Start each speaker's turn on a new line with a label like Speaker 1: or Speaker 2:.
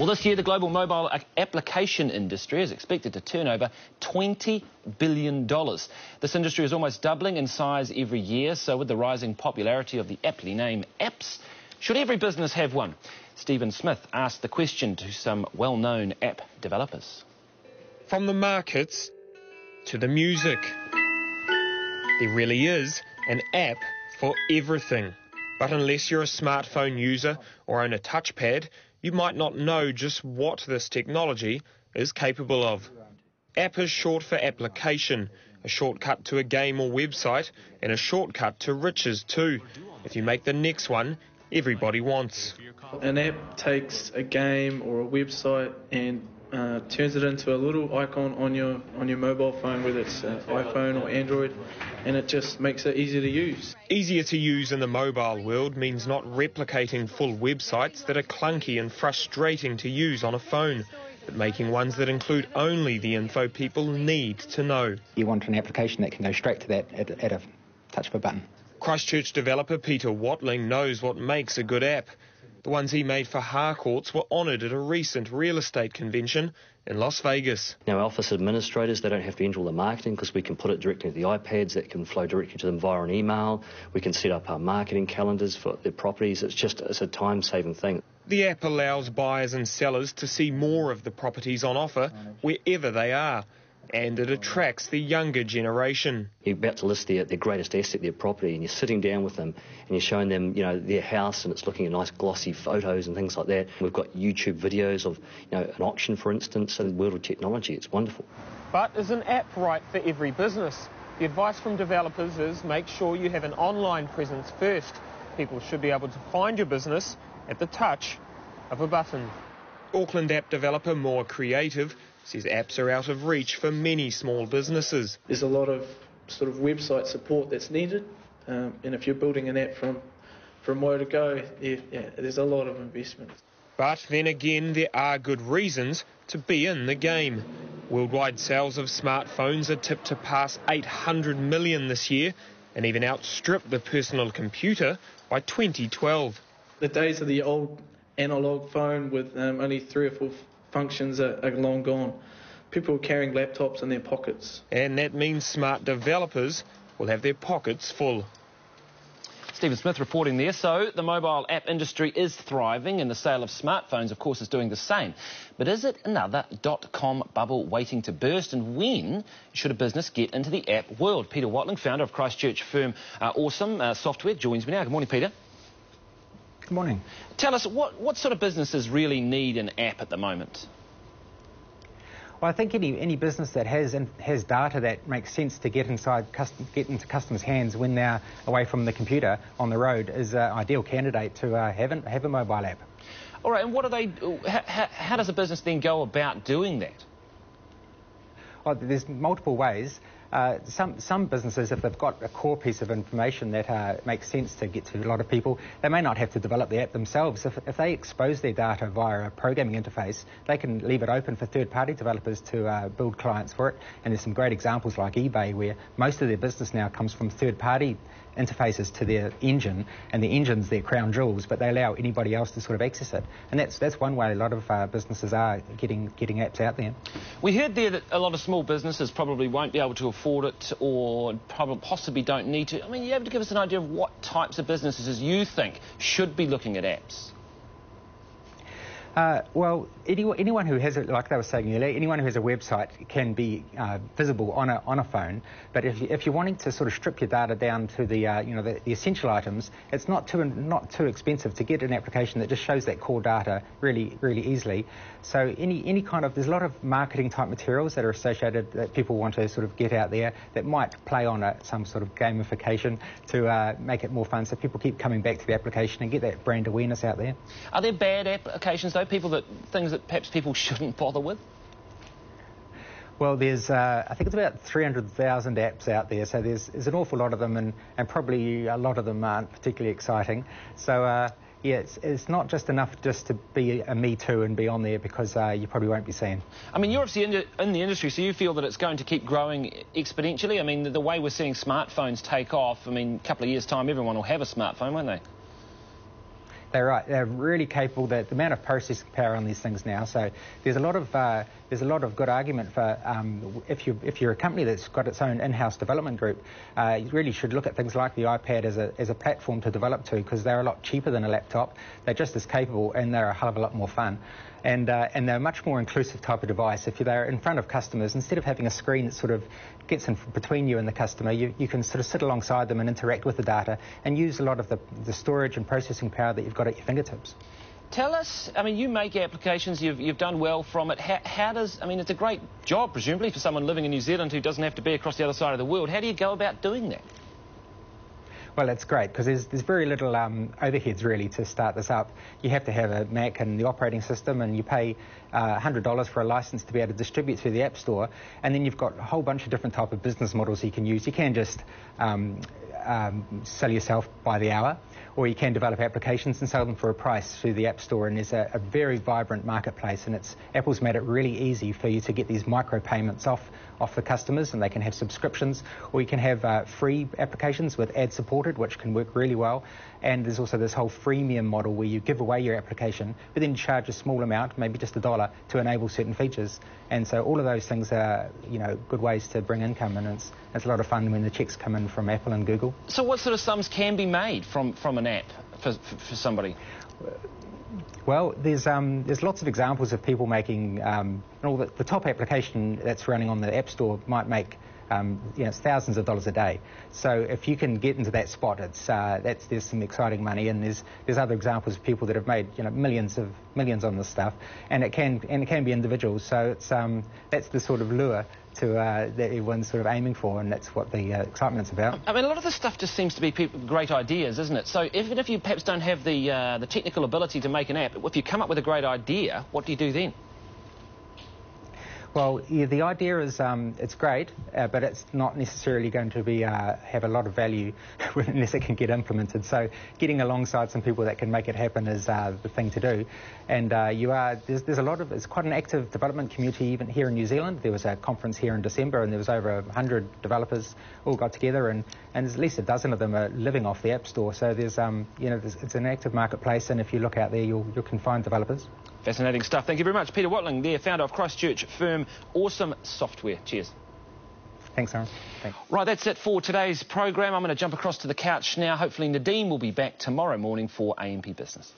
Speaker 1: Well, this year, the global mobile application industry is expected to turn over $20 billion. This industry is almost doubling in size every year, so with the rising popularity of the aptly named apps, should every business have one? Stephen Smith asked the question to some well-known app developers.
Speaker 2: From the markets to the music, there really is an app for everything. But unless you're a smartphone user or own a touchpad, you might not know just what this technology is capable of. App is short for application, a shortcut to a game or website, and a shortcut to riches too. If you make the next one, everybody wants.
Speaker 3: An app takes a game or a website and turns it into a little icon on your mobile phone, whether it's iPhone or Android, and it just makes it easier to use.
Speaker 2: Easier to use in the mobile world means not replicating full websites that are clunky and frustrating to use on a phone, but making ones that include only the info people need to know.
Speaker 4: You want an application that can go straight to that at a touch of a button.
Speaker 2: Christchurch developer Peter Watling knows what makes a good app. The ones he made for Harcourts were honoured at a recent real estate convention in Las Vegas.
Speaker 5: Now, office administrators, they don't have to enter all the marketing because we can put it directly to the iPads. That can flow directly to them via an email. We can set up our marketing calendars for their properties. It's a time-saving thing.
Speaker 2: The app allows buyers and sellers to see more of the properties on offer wherever they are. And it attracts the younger generation.
Speaker 5: You're about to list their greatest asset, their property, and you're sitting down with them and you're showing them, their house, and it's looking at nice glossy photos and things like that. We've got YouTube videos of, an auction, for instance. So the world of technology, it's wonderful.
Speaker 6: But is an app right for every business? The advice from developers is make sure you have an online presence first. People should be able to find your business at the touch of a button.
Speaker 2: Auckland app developer More Creative says apps are out of reach for many small businesses.
Speaker 3: There's a lot of sort of website support that's needed, and if you're building an app from where to go, there's a lot of investment.
Speaker 2: But then again, there are good reasons to be in the game. Worldwide sales of smartphones are tipped to pass 800 million this year and even outstrip the personal computer by 2012.
Speaker 3: The days of the old analog phone with only 3 or 4 functions are long gone. People are carrying laptops in their pockets.
Speaker 2: And that means smart developers will have their pockets full.
Speaker 1: Stephen Smith reporting there. So the mobile app industry is thriving and the sale of smartphones, of course, is doing the same. But is it another dot-com bubble waiting to burst? And when should a business get into the app world? Peter Watling, founder of Christchurch firm Orsome Software, joins me now. Good morning, Peter.
Speaker 4: Good morning.
Speaker 1: Tell us, what sort of businesses really need an app at the moment?
Speaker 4: Well, I think any business that has data that makes sense to get into customers' hands when they're away from the computer on the road is an ideal candidate to have a mobile app.
Speaker 1: All right, and what are they? How does a business then go about doing that?
Speaker 4: Well, there's multiple ways. Some businesses, if they've got a core piece of information that makes sense to get to a lot of people, they may not have to develop the app themselves. If they expose their data via a programming interface, they can leave it open for third-party developers to build clients for it. And there's some great examples like eBay, where most of their business now comes from third-party interfaces to their engine, and the engine's their crown jewels, but they allow anybody else to sort of access it. And that's one way a lot of businesses are getting apps out there.
Speaker 1: We heard there that a lot of small businesses probably won't be able to afford it, or possibly don't need to. I mean, you able to give us an idea of what types of businesses you think should be looking at apps?
Speaker 4: Well, anyone who has, like they were saying earlier, anyone who has a website can be visible on a phone. But if you're wanting to sort of strip your data down to the the essential items, it's not too expensive to get an application that just shows that core data really easily. So any kind of, there's a lot of marketing type materials that are associated that people want to sort of get out there that might play on some sort of gamification to make it more fun, so people keep coming back to the application and get that brand awareness out there.
Speaker 1: Are there bad applications though? Things that perhaps people shouldn't bother with?
Speaker 4: Well, there's, I think it's about 300,000 apps out there, so there's an awful lot of them, and probably a lot of them aren't particularly exciting. So, yeah, it's not just enough just to be a Me Too and be on there, because you probably won't be seen. I
Speaker 1: mean, you're obviously in the industry, so you feel that it's going to keep growing exponentially? I mean, the way we're seeing smartphones take off, I mean, a couple of years' time, everyone will have a smartphone, won't they?
Speaker 4: They're right. They're really capable. The amount of processing power on these things now. So there's a lot of good argument for if you're a company that's got its own in-house development group, you really should look at things like the iPad as a platform to develop to, because they're a lot cheaper than a laptop. They're just as capable, and they're a hell of a lot more fun. And they're a much more inclusive type of device. If they're in front of customers, instead of having a screen that sort of gets in between you and the customer, you can sort of sit alongside them and interact with the data and use a lot of the storage and processing power that you've got at your fingertips.
Speaker 1: Tell us, I mean, you make applications, you've done well from it. How does, I mean, it's a great job, presumably, for someone living in New Zealand who doesn't have to be across the other side of the world. How do you go about doing that?
Speaker 4: Well, it's great because there's very little overheads really to start this up. You have to have a Mac and the operating system, and you pay $100 for a license to be able to distribute through the App Store, and then you've got a whole bunch of different type of business models you can use. You can just sell yourself by the hour, or you can develop applications and sell them for a price through the App Store, and there's a very vibrant marketplace, and Apple's made it really easy for you to get these micropayments off the customers, and they can have subscriptions, or you can have free applications with ad supported, which can work really well. And there's also this whole freemium model where you give away your application but then charge a small amount, maybe just $1, to enable certain features. And so all of those things are, you know, good ways to bring income, and it's a lot of fun when the checks come in from Apple and Google.
Speaker 1: So what sort of sums can be made from an app for somebody?
Speaker 4: Well, there's lots of examples of people making, the top application that's running on the App Store might make it's thousands of dollars a day. So if you can get into that spot, there's some exciting money, and there's other examples of people that have made millions on this stuff, and it can be individuals. So that's the sort of lure that everyone's sort of aiming for, and that's what the excitement's about.
Speaker 1: I mean, a lot of this stuff just seems to be great ideas, isn't it? So even if you perhaps don't have the technical ability to make an app, if you come up with a great idea, what do you do then?
Speaker 4: Well, yeah, the idea is it's great, but it's not necessarily going to be have a lot of value unless it can get implemented. So getting alongside some people that can make it happen is the thing to do. And there's a lot of, it's quite an active development community even here in New Zealand. There was a conference here in December, and there was over 100 developers all got together, and there's at least a dozen of them are living off the App Store. So there's it's an active marketplace, and if you look out there, you can find developers.
Speaker 1: Fascinating stuff. Thank you very much. Peter Watling, there, founder of Christchurch firm Orsome Software. Cheers.
Speaker 4: Thanks, Aaron. Thanks.
Speaker 1: Right, that's it for today's program. I'm going to jump across to the couch now. Hopefully Nadine will be back tomorrow morning for AMP Business.